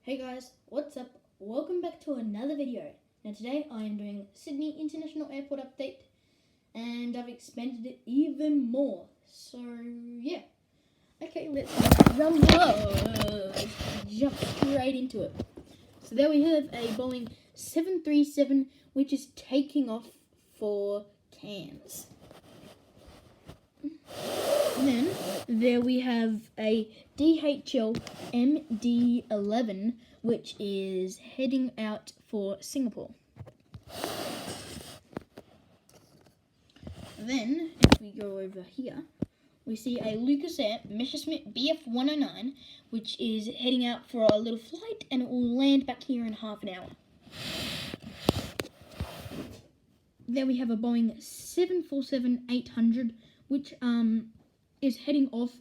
Hey guys, what's up? Welcome back to another video. Now today I am doing Sydney International Airport update and I've expanded it even more. So yeah. Okay, let's jump straight into it. So there we have a Boeing 737 which is taking off for Cairns. Then there we have a DHL MD-11 which is heading out for Singapore. Then if we go over here, we see a Lucas Air Messerschmitt Bf109 which is heading out for a little flight and it will land back here in half an hour. Then we have a Boeing 747-800 which is heading off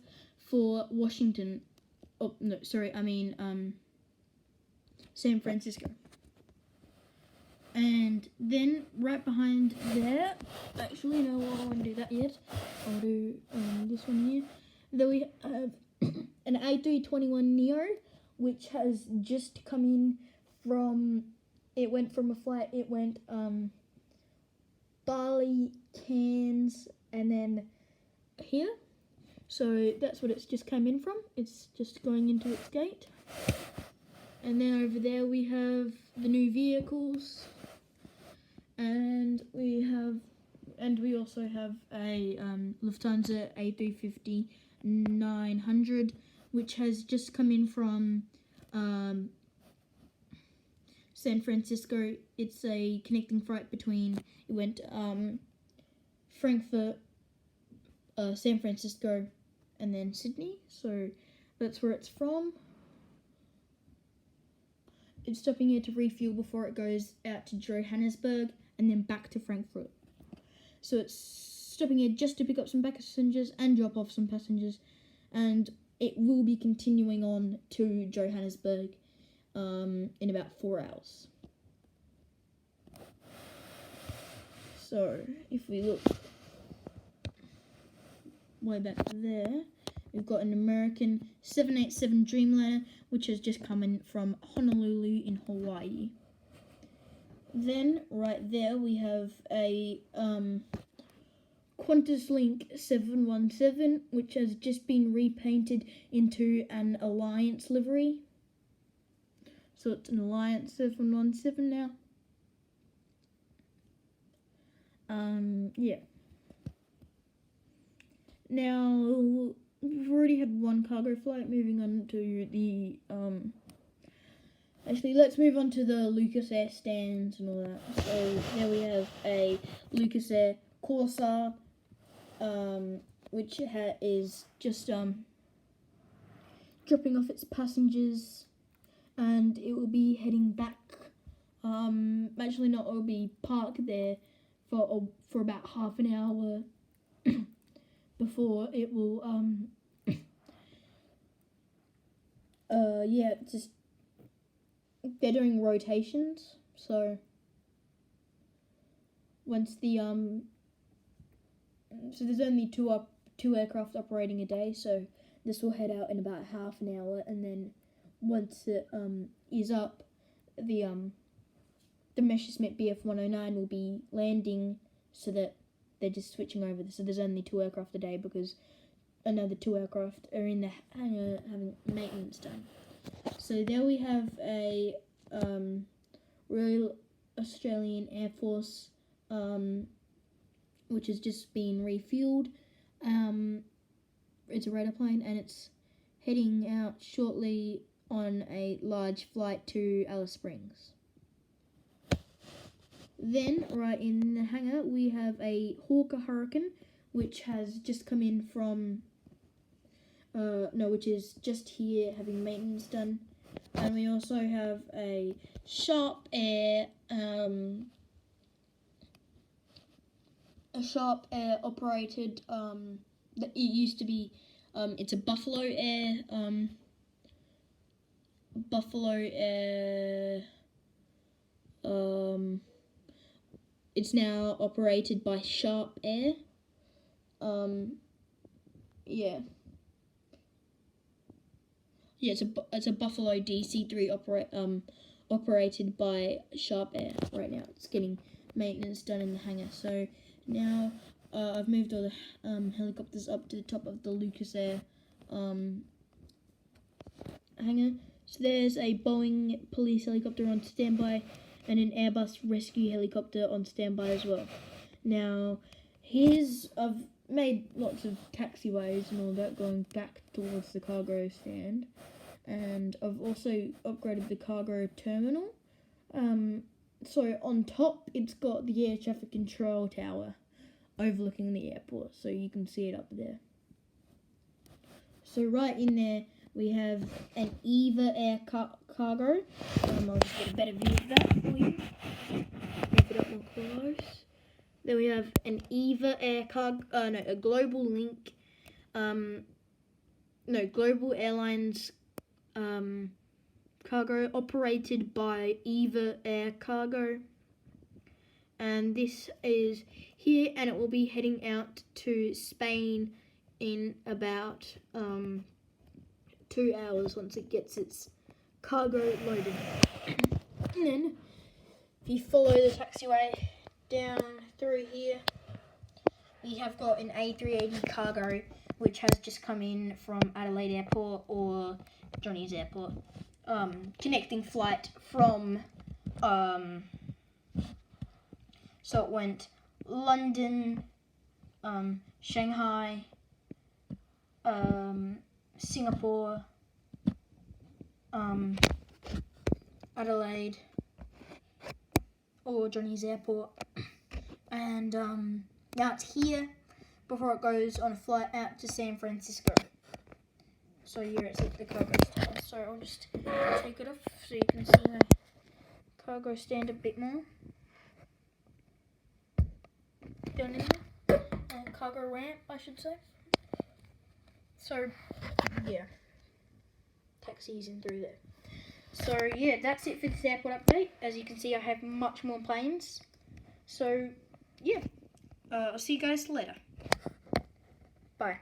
for Washington. Oh no, sorry, San Francisco. And then right behind there, actually no, I won't do that yet. I'll do this one here. Then we have an A321neo, which has just come in from. It went from a flight. It went Bali, Cairns, and then here. So that's what it's just come in from. It's just going into its gate. And then over there we have the new vehicles. And we also have a Lufthansa A350-900, which has just come in from San Francisco. It's a connecting flight between, it went Frankfurt, San Francisco, and then Sydney. So that's where it's from. It's stopping here to refuel before it goes out to Johannesburg and then back to Frankfurt. So it's stopping here just to pick up some passengers and drop off some passengers, and it will be continuing on to Johannesburg in about 4 hours. So if we look way back there, we've got an American 787 Dreamliner, which has just come in from Honolulu in Hawaii. Then, right there, we have a QantasLink 717, which has just been repainted into an Alliance livery. So it's an Alliance 717 now. Yeah. Now, we've already had one cargo flight. Moving on to the actually, let's move on to the Lucas Air stands and all that. So there we have a Lucas Air Corsair, which is just dropping off its passengers, and it will be heading back. Actually, not. It will be parked there for about half an hour before it will just they're doing rotations, so once the so there's only two aircraft operating a day, so this will head out in about half an hour, and then once it is up, the Messerschmitt Bf109 will be landing, so that they're just switching over. So there's only 2 aircraft a day because another 2 aircraft are in the hangar having maintenance done. So there we have a Royal Australian Air Force, which has just been refueled. It's a radar plane, and it's heading out shortly on a large flight to Alice Springs. Then, right in the hangar, we have a Hawker Hurricane, which has just come in from, which is just here having maintenance done. And we also have a Sharp Air operated, that it used to be, it's a Buffalo Air, it's now operated by Sharp Air. Yeah, it's a Buffalo DC-3 operated by Sharp Air. Right now, it's getting maintenance done in the hangar. So now I've moved all the helicopters up to the top of the Lucas Air hangar. So there's a Boeing police helicopter on standby and an Airbus rescue helicopter on standby as well. Now, I've made lots of taxiways and all that going back towards the cargo stand, and I've also upgraded the cargo terminal. So on top, it's got the air traffic control tower overlooking the airport, so you can see it up there. So right in there, we have an EVA Air Cargo. I'll just get a better view of that for you. Move it up more close. Then we have an EVA Air a Global Link, Global Airlines cargo operated by EVA Air Cargo. And this is here, and it will be heading out to Spain in about 2 hours once it gets its cargo loaded. And then, if you follow the taxiway down through here, we have got an A380 cargo, which has just come in from Adelaide Airport or Johnny's Airport. Connecting flight from, so it went London, Shanghai, Singapore, Adelaide, or Johnny's Airport, and now it's here before it goes on a flight out to San Francisco. So here it's at the cargo stand. So I'll just take it off so you can see the cargo stand a bit more. Down in there, and cargo ramp, I should say. So yeah, taxis in through there. So yeah, that's it for this airport update. As you can see, I have much more planes. So yeah, I'll see you guys later. Bye.